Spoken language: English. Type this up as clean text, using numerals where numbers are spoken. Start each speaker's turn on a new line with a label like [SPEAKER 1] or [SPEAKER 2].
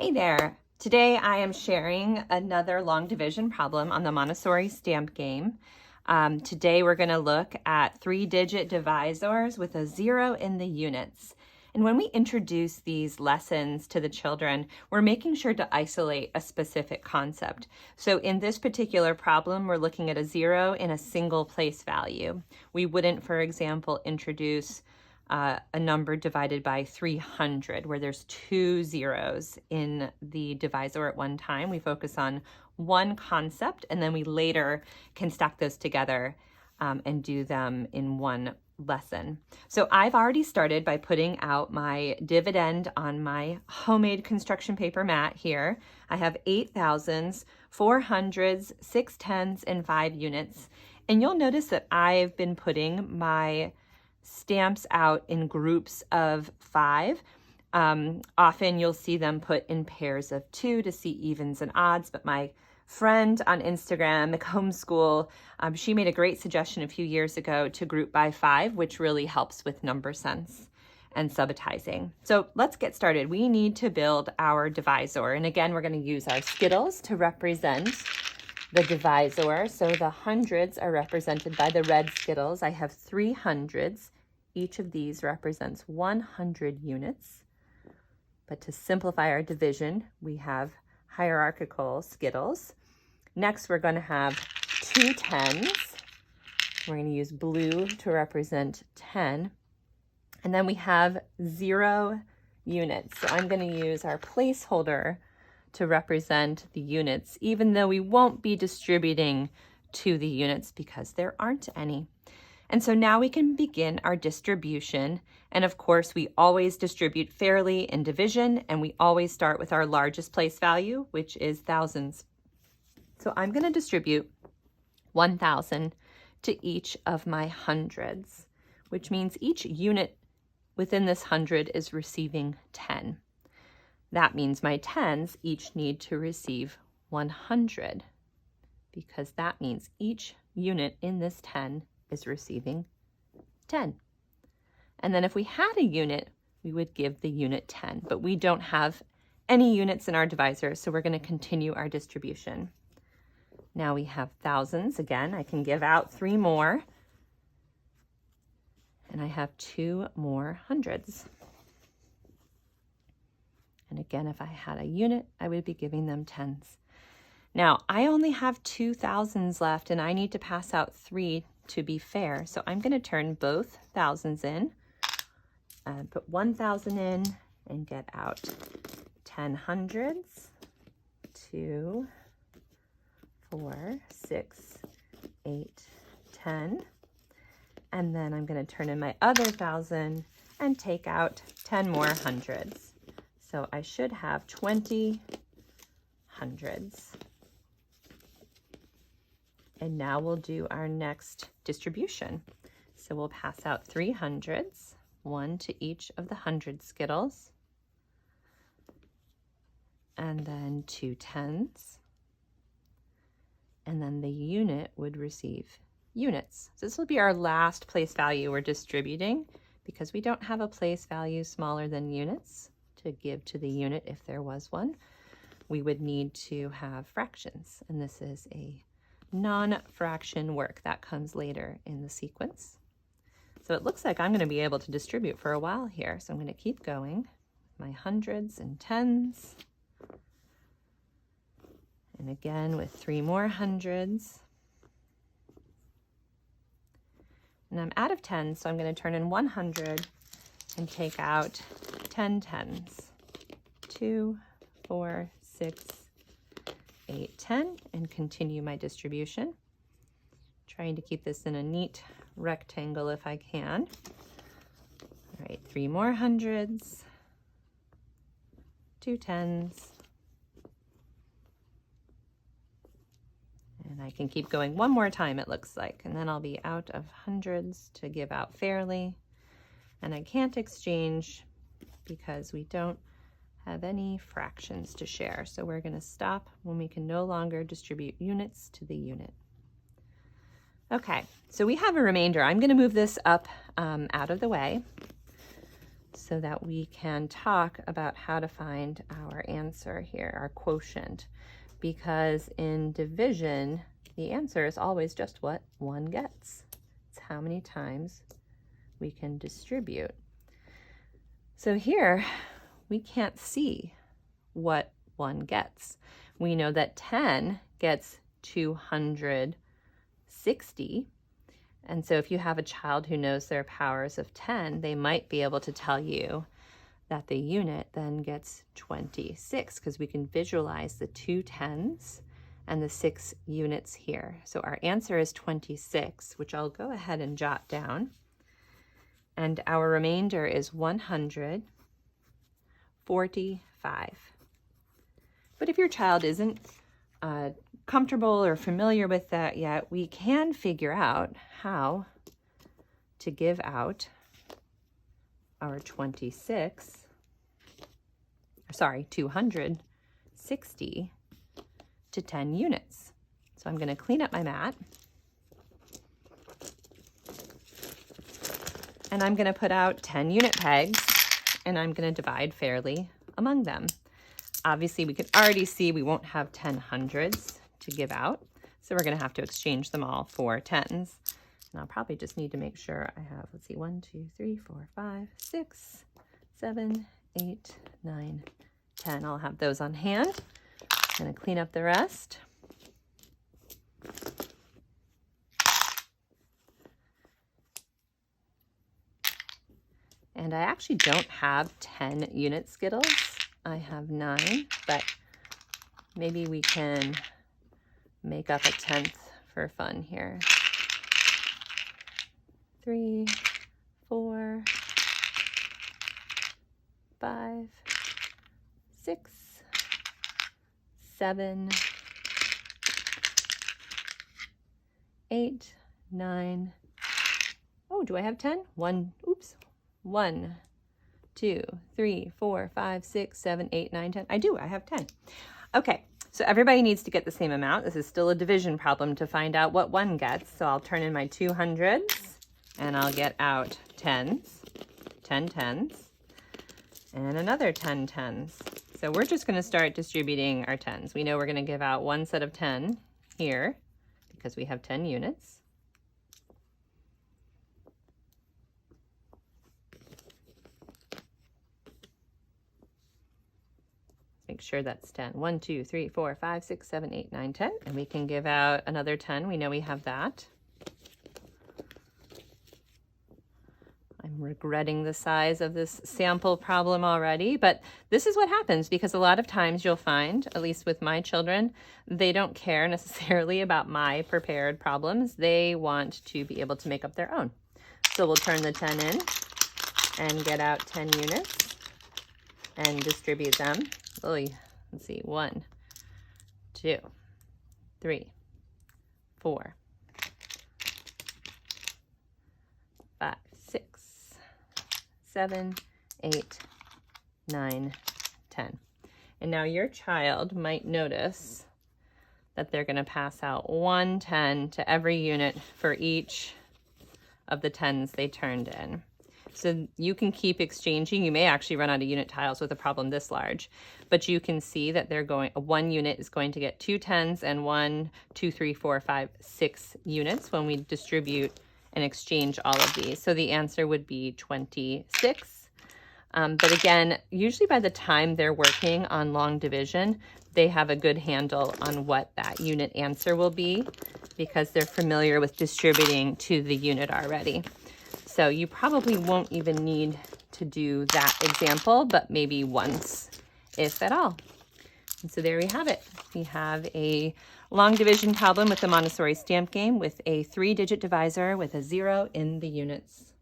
[SPEAKER 1] Hey there! Today I am sharing another long division problem on the Montessori Stamp Game. Today we're going to look at 3-digit divisors with a 0 in the units. And when we introduce these lessons to the children, we're making sure to isolate a specific concept. So in this particular problem, we're looking at a 0 in a single place value. We wouldn't, for example, introduce a number divided by 300 where there's 2 zeros in the divisor at one time. We focus on one concept and then we later can stack those together and do them in one lesson. So I've already started by putting out my dividend on my homemade construction paper mat here. I have 8 thousands, 4 hundreds, 6 tens, and 5 units. And you'll notice that I've been putting my stamps out in groups of 5. Often you'll see them put in pairs of 2 to see evens and odds, but my friend on Instagram, McHomeschool, she made a great suggestion a few years ago to group by 5, which really helps with number sense and subitizing. So let's get started. We need to build our divisor. And again, we're going to use our Skittles to represent the divisor. So the hundreds are represented by the red Skittles. I have 3 hundreds. Each of these represents 100 units. But to simplify our division, we have hierarchical Skittles. Next, we're going to have 2 tens. We're going to use blue to represent 10. And then we have 0 units. So I'm going to use our placeholder to represent the units, even though we won't be distributing to the units because there aren't any. And so now we can begin our distribution. And of course, we always distribute fairly in division, and we always start with our largest place value, which is thousands. So I'm going to distribute 1,000 to each of my hundreds, which means each unit within this 100 is receiving 10. That means my tens each need to receive 100, because that means each unit in this 10 is receiving 10. And then if we had a unit, we would give the unit 10, but we don't have any units in our divisor, so we're going to continue our distribution. Now we have thousands. Again, I can give out 3 more, and I have 2 more hundreds. And again, if I had a unit, I would be giving them tens. Now, I only have 2 thousands left, and I need to pass out 3 to be fair. So I'm going to turn both thousands in and put 1,000 in and get out 10 hundreds, 2, 4, 6, 8, 10. And then I'm going to turn in my other 1,000 and take out 10 more hundreds. So I should have 20 hundreds. And now we'll do our next distribution. So we'll pass out 3 hundreds, 1 to each of the 100 Skittles, and then 2 tens, and then the unit would receive units. So this will be our last place value we're distributing because we don't have a place value smaller than units to give to the unit if there was one. We would need to have fractions, and this is a non-fraction work that comes later in the sequence. So it looks like I'm going to be able to distribute for a while here. So I'm going to keep going. My hundreds and tens. And again with 3 more hundreds. And I'm out of tens, so I'm going to turn in 100 and take out 10 tens. 2, 4, 6, 8, 10, and continue my distribution. Trying to keep this in a neat rectangle if I can. All right, 3 more hundreds, 2 tens, and I can keep going one more time, it looks like, and then I'll be out of hundreds to give out fairly. And I can't exchange because we don't have any fractions to share. So we're going to stop when we can no longer distribute units to the unit. Okay, so we have a remainder. I'm going to move this up out of the way. so that we can talk about how to find our answer here, our quotient, because in division, the answer is always just what one gets. It's how many times we can distribute. So here, we can't see what one gets. We know that 10 gets 260. And so if you have a child who knows their powers of 10, they might be able to tell you that the unit then gets 26, because we can visualize the 2 tens and the 6 units here. So our answer is 26, which I'll go ahead and jot down. And our remainder is 145. But if your child isn't comfortable or familiar with that yet, we can figure out how to give out our 260 to 10 units. So I'm going to clean up my mat. And I'm going to put out 10 unit pegs, and I'm going to divide fairly among them. Obviously, we can already see we won't have 10 hundreds to give out, so we're going to have to exchange them all for tens. And I'll probably just need to make sure I have, let's see, 1, 2, 3, 4, 5, 6, 7, 8, 9, 10. I'll have those on hand. I'm going to clean up the rest. And I actually don't have 10 unit Skittles. I have 9, but maybe we can make up a 10th for fun here. 3, 4, 5, 6, 7, 8, 9. Oh, do I have 10? 1, oops. 1, 2, 3, 4, 5, 6, 7, 8, 9, 10. I do, I have 10. Okay, so everybody needs to get the same amount. This is still a division problem to find out what one gets. So I'll turn in my 200s and I'll get out 10s, 10 tens, and another 10 tens. So we're just going to start distributing our tens. We know we're going to give out one set of 10 here because we have 10 units. Make sure that's 10. 1, 2, 3, 4, 5, 6, 7, 8, 9, 10. And we can give out another 10. We know we have that. I'm regretting the size of this sample problem already, but this is what happens because a lot of times you'll find, at least with my children, they don't care necessarily about my prepared problems. They want to be able to make up their own. So we'll turn the 10 in and get out 10 units and distribute them. Let's see, 1, 2, 3, 4, 5, 6, 7, 8, 9, 10. And now your child might notice that they're going to pass out 1 10 to every unit for each of the 10s they turned in. So you can keep exchanging. You may actually run out of unit tiles with a problem this large, but you can see that they're going, one unit is going to get 2 10s and 1, 2, 3, 4, 5, 6 units when we distribute and exchange all of these. So the answer would be 26. But again, usually by the time they're working on long division, they have a good handle on what that unit answer will be because they're familiar with distributing to the unit already. So you probably won't even need to do that example, but maybe once, if at all. And so there we have it. We have a long division problem with the Montessori Stamp Game with a 3-digit divisor with a 0 in the units.